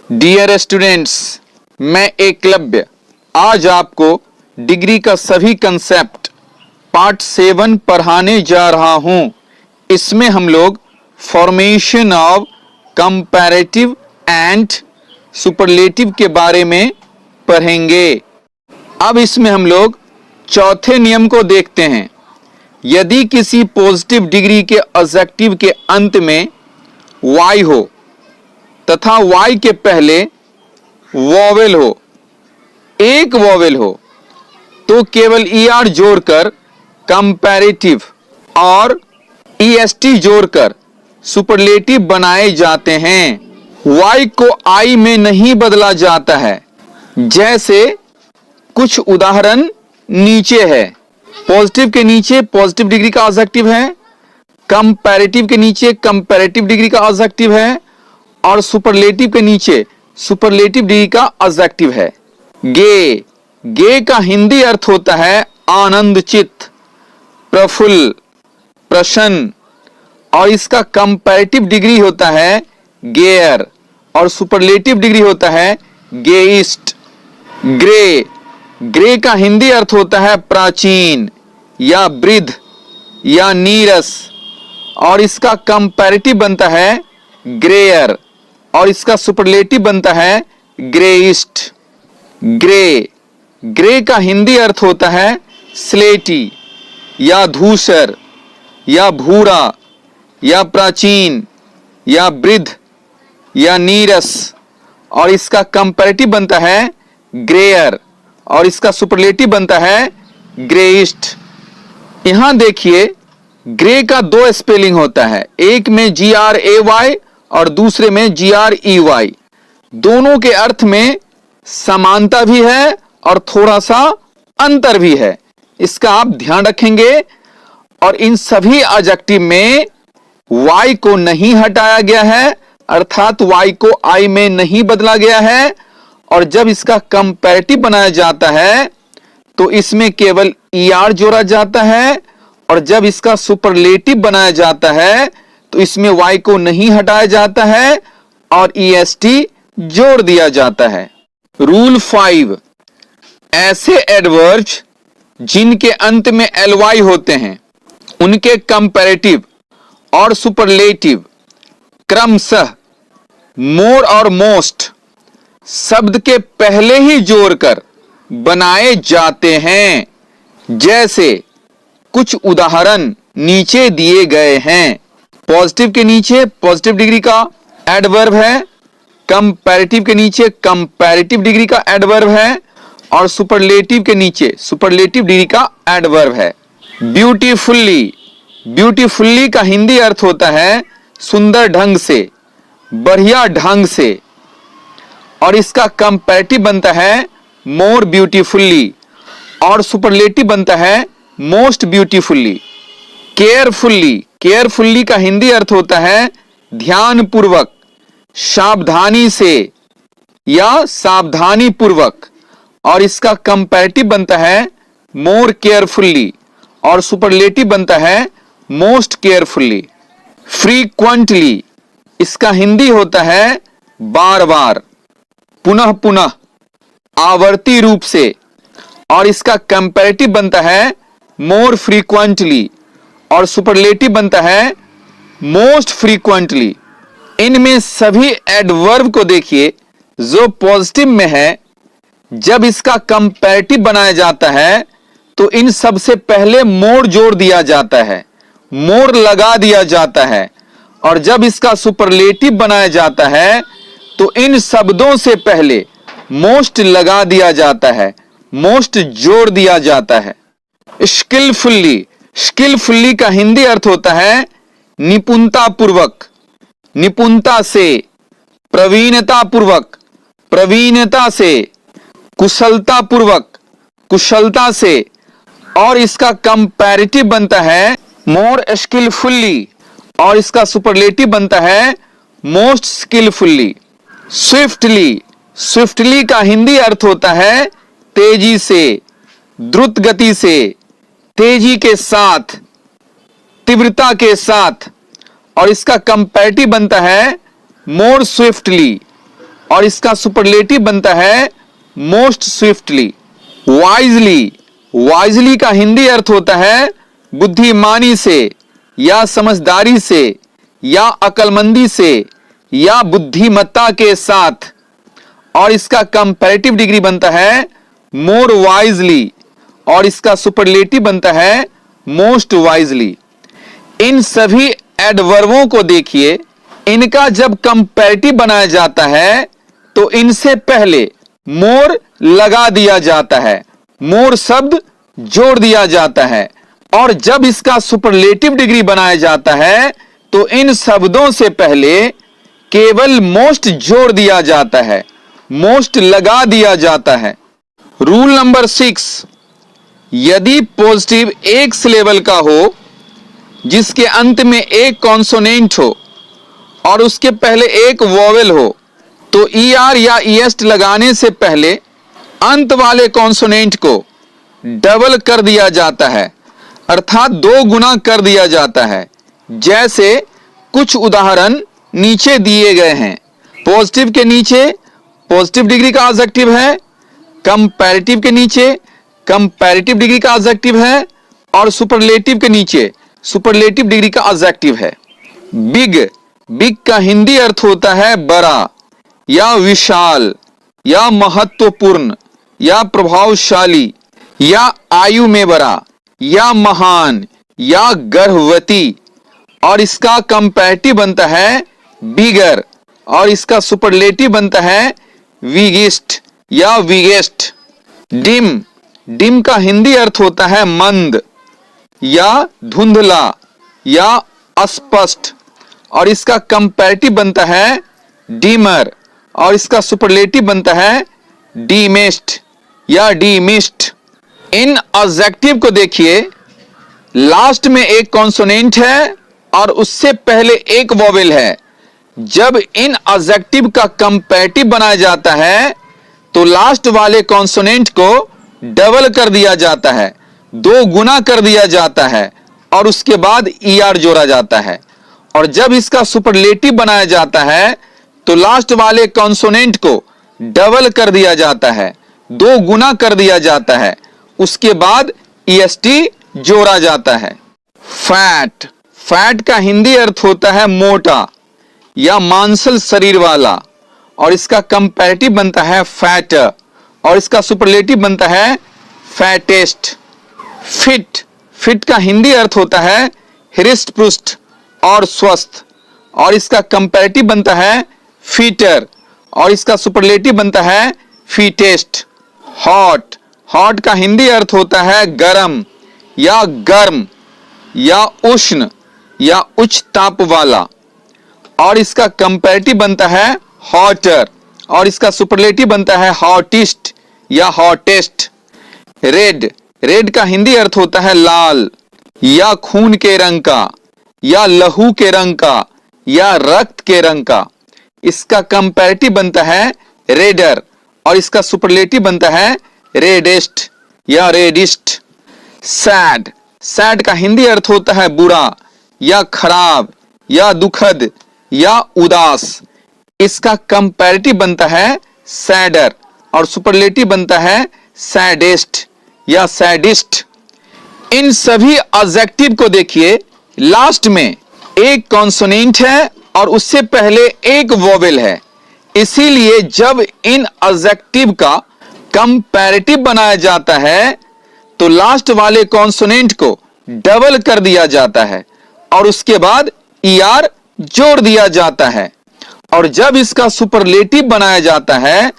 Dear students, मैं एकलव्य आज आपको डिग्री का सभी कंसेप्ट पार्ट 7 पढ़ाने जा रहा हूं। इसमें हम लोग formation of comparative and superlative के बारे में पढ़ेंगे। अब इसमें हम लोग चौथे नियम को देखते हैं। यदि किसी पॉजिटिव डिग्री के एडजेक्टिव के अंत में y हो तथा y के पहले वॉवेल हो, एक वॉवेल हो, तो केवल er जोड़कर कंपैरेटिव और est जोड़कर सुपरलेटिव बनाए जाते हैं। y को I में नहीं बदला जाता है। जैसे कुछ उदाहरण नीचे है। पॉजिटिव के नीचे पॉजिटिव डिग्री का एडजेक्टिव है, कंपैरेटिव के नीचे कंपैरेटिव डिग्री का एडजेक्टिव है और सुपरलेटिव के नीचे सुपरलेटिव डिग्री का एडजेक्टिव है। गे का हिंदी अर्थ होता है आनंदचित, प्रफुल्ल, प्रसन्न और इसका कंपैरेटिव डिग्री होता है गेयर और सुपरलेटिव डिग्री होता है गेइस्ट। ग्रे का हिंदी अर्थ होता है प्राचीन या वृद्ध या नीरस और इसका कंपैरेटिव बनता है ग्रेयर और इसका सुपरलेटिव बनता है ग्रेइस्ट। ग्रे का हिंदी अर्थ होता है स्लेटी या धूसर या भूरा या प्राचीन या वृद्ध या नीरस और इसका कंपैरेटिव बनता है ग्रेयर और इसका सुपरलेटिव बनता है ग्रेइस्ट। यहां देखिए, ग्रे का दो स्पेलिंग होता है, एक में GRAY और दूसरे में GREY। दोनों के अर्थ में समानता भी है और थोड़ा सा अंतर भी है, इसका आप ध्यान रखेंगे। और इन सभी एडजेक्टिव में y को नहीं हटाया गया है, अर्थात y को I में नहीं बदला गया है। और जब इसका कंपैरेटिव बनाया जाता है तो इसमें केवल er जोड़ा जाता है और जब इसका सुपरलेटिव बनाया जाता है तो इसमें y को नहीं हटाया जाता है और est जोड़ दिया जाता है। रूल 5, ऐसे एडवर्ब्स जिनके अंत में ly होते हैं उनके कंपैरेटिव और सुपरलेटिव क्रमशः मोर और मोस्ट शब्द के पहले ही जोड़कर बनाए जाते हैं। जैसे कुछ उदाहरण नीचे दिए गए हैं। पॉजिटिव के नीचे पॉजिटिव डिग्री का एडवर्ब है, कंपैरेटिव के नीचे कंपैरेटिव डिग्री का एडवर्ब है और सुपरलेटिव के नीचे सुपरलेटिव डिग्री का एडवर्ब है। ब्यूटीफुल्ली का हिंदी अर्थ होता है सुंदर ढंग से, बढ़िया ढंग से और इसका कंपैरेटिव बनता है मोर ब्यूटीफुल्ली और सुपरलेटिव बनता है मोस्ट ब्यूटीफुल्ली। केयरफुल्ली का हिंदी अर्थ होता है ध्यानपूर्वक, सावधानी से या सावधानी पूर्वक और इसका कंपैरेटिव बनता है मोर केयरफुल्ली और सुपरलेटिव बनता है मोस्ट केयरफुल्ली। फ्रीक्वेंटली इसका हिंदी होता है बार बार, पुनः पुनः, आवर्ती रूप से और इसका कंपैरेटिव बनता है मोर फ्रीक्वेंटली और सुपरलेटिव बनता है मोस्ट फ्रीक्वेंटली। इनमें सभी एडवर्ब को देखिए जो पॉजिटिव में है, जब इसका कंपैरेटिव बनाया जाता है तो इन सबसे पहले मोर जोड़ दिया जाता है, मोर लगा दिया जाता है और जब इसका सुपरलेटिव बनाया जाता है तो इन शब्दों से पहले मोस्ट लगा दिया जाता है, मोस्ट जोड़ दिया जाता है। स्किलफुल्ली का हिंदी अर्थ होता है निपुणता पूर्वक, निपुणता से, प्रवीणता पूर्वक, प्रवीणता से, कुशलता पूर्वक, कुशलता से और इसका कंपैरेटिव बनता है मोर स्किलफुल्ली और इसका सुपरलेटिव बनता है मोस्ट स्किलफुल्ली। स्विफ्टली का हिंदी अर्थ होता है तेजी से, द्रुत गति से, तेजी के साथ, तीव्रता के साथ और इसका कंपैरेटिव बनता है मोर स्विफ्टली और इसका सुपरलेटिव बनता है मोस्ट स्विफ्टली। वाइजली, वाइजली का हिंदी अर्थ होता है बुद्धिमानी से या समझदारी से या अक्लमंदी से या बुद्धिमत्ता के साथ, और इसका कंपैरेटिव डिग्री बनता है मोर वाइजली और इसका सुपरलेटिव बनता है मोस्ट वाइजली। इन सभी एडवर्बों को देखिए, इनका जब कंपैरेटिव बनाया जाता है तो इनसे पहले मोर लगा दिया जाता है, मोर शब्द जोड़ दिया जाता है, और जब इसका सुपरलेटिव डिग्री बनाया जाता है तो इन शब्दों से पहले केवल मोस्ट जोड़ दिया जाता है, मोस्ट लगा दिया जाता है। रूल नंबर 6, यदि पॉजिटिव एक सिलेबल का हो जिसके अंत में एक कॉन्सोनेंट हो और उसके पहले एक वोवेल हो, तो ER या EST लगाने से पहले अंत वाले कॉन्सोनेंट को डबल कर दिया जाता है, अर्थात 2 गुना कर दिया जाता है। जैसे कुछ उदाहरण नीचे दिए गए हैं। पॉजिटिव के नीचे पॉजिटिव डिग्री का एडजेक्टिव है, कंपैरेटिव के नीचे कंपैरेटिव डिग्री का एडजेक्टिव है, और सुपरलेटिव के नीचे सुपरलेटिव डिग्री का एडजेक्टिव है। बिग, बिग का हिंदी अर्थ होता है बड़ा या विशाल या महत्वपूर्ण या प्रभावशाली या आयु में बड़ा या महान या गर्भवती, और इसका कंपैरेटिव बनता है बिगर और इसका सुपरलेटिव बनता है विगिस्ट या विगेस्ट। डिम, डिम का हिंदी अर्थ होता है मंद या धुंधला या अस्पष्ट, और इसका कंपैरेटिव बनता है डीमर और इसका सुपरलेटिव बनता है डीमेस्ट या डीमिस्ट। इन एडजेक्टिव को देखिए, लास्ट में एक कॉन्सोनेंट है और उससे पहले एक वोवेल है। जब इन एडजेक्टिव का कंपैरेटिव बनाया जाता है तो लास्ट वाले कॉन्सोनेंट को डबल कर दिया जाता है, 2 गुना कर दिया जाता है, और उसके बाद ER जोड़ा जाता है। और जब इसका सुपरलेटिव बनाया जाता है तो लास्ट वाले कॉन्सोनेंट को डबल कर दिया जाता है, 2 गुना कर दिया जाता है, उसके बाद EST जोड़ा जाता है। फैट, फैट का हिंदी अर्थ होता है मोटा या मांसल शरीर वाला, और इसका कंपैरेटिव बनता है फैट और इसका सुपरलेटिव बनता है फैटेस्ट। फिट, फिट का हिंदी अर्थ होता है हृष्ट पुष्ट और स्वस्थ, और इसका कंपैरेटिव बनता है फिटर और इसका सुपरलेटिव बनता है फिटेस्ट। हॉट, हॉट का हिंदी अर्थ होता है गरम या गर्म या उष्ण या उच्च ताप वाला, और इसका कंपैरेटिव बनता है हॉटर और इसका सुपरलेटिव बनता है हॉटेस्ट या हॉटेस्ट। रेड, रेड का हिंदी अर्थ होता है लाल या खून के रंग का या लहू के रंग का या रक्त के रंग का, इसका कंपैरेटिव बनता है रेडर और इसका सुपरलेटिव बनता है रेडेस्ट या रेडिस्ट। सैड, सैड का हिंदी अर्थ होता है बुरा या खराब या दुखद या उदास, इसका कंपैरेटिव बनता है सैडर और सुपरलेटिव बनता है सैडेस्ट या सैडिस्ट। इन सभी एडजेक्टिव को देखिए, लास्ट में एक कॉन्सोनेंट है और उससे पहले एक वोवेल है, इसीलिए जब इन एडजेक्टिव का कंपैरेटिव बनाया जाता है तो लास्ट वाले कॉन्सोनेंट को डबल कर दिया जाता है और उसके बाद ER जोड़ दिया जाता है, और जब इसका सुपरलेटिव बनाया जाता है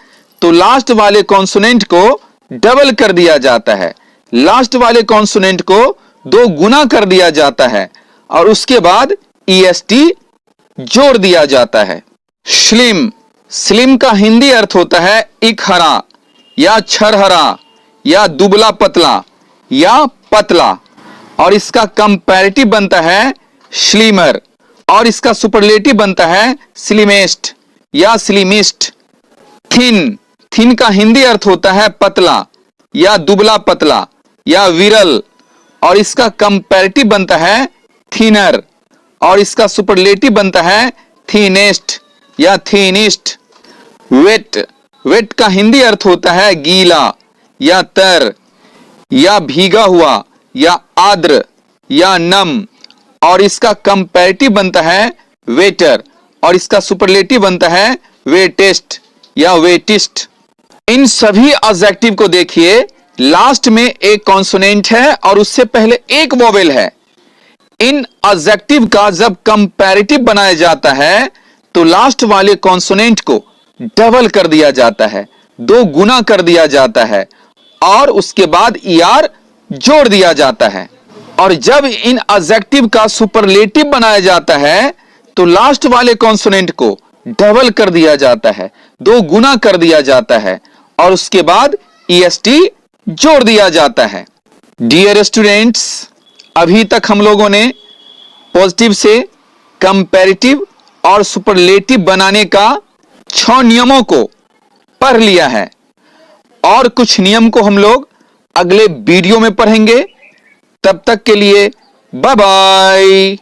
तो लास्ट वाले कॉन्सोनेंट को डबल कर दिया जाता है, लास्ट वाले कॉन्सोनेंट को 2 गुना कर दिया जाता है, और उसके बाद EST जोड़ दिया जाता है। स्लिम, स्लिम का हिंदी अर्थ होता है इकहरा या छरहरा या दुबला पतला या पतला, और इसका कंपैरेटिव बनता है स्लिमर और इसका सुपरलेटिव बनता है स्लिमेस्ट या स्लिमिस्ट। थिन, थिन का हिंदी अर्थ होता है पतला या दुबला पतला या विरल, और इसका कंपैरेटिव बनता है थिनर और इसका सुपरलेटिव बनता है थीनेस्ट या थीनिस्ट। वेट, वेट का हिंदी अर्थ होता है गीला या तर या भीगा हुआ या आर्द्र या नम, और इसका कंपैरेटिव बनता है वेटर, और इसका सुपरलेटिव बनता है वेटेस्ट या वेटिस्ट। इन सभी एडजेक्टिव को देखिए, लास्ट में एक कॉन्सोनेंट है और उससे पहले एक वोवेल है। इन एडजेक्टिव का जब कंपैरेटिव बनाया जाता है तो लास्ट वाले कॉन्सोनेंट को डबल कर दिया जाता है, 2 गुना कर दिया जाता है, और उसके बाद ईआर जोड़ दिया जाता है। और जब इन एडजेक्टिव का सुपरलेटिव बनाया जाता है तो लास्ट वाले कॉन्सोनेंट को डबल कर दिया जाता है, 2 गुना कर दिया जाता है, और उसके बाद ईएसटी जोड़ दिया जाता है। डियर स्टूडेंट्स, अभी तक हम लोगों ने पॉजिटिव से कंपैरेटिव और सुपरलेटिव बनाने का 6 नियमों को पढ़ लिया है, और कुछ नियम को हम लोग अगले वीडियो में पढ़ेंगे। तब तक के लिए बाय बाय।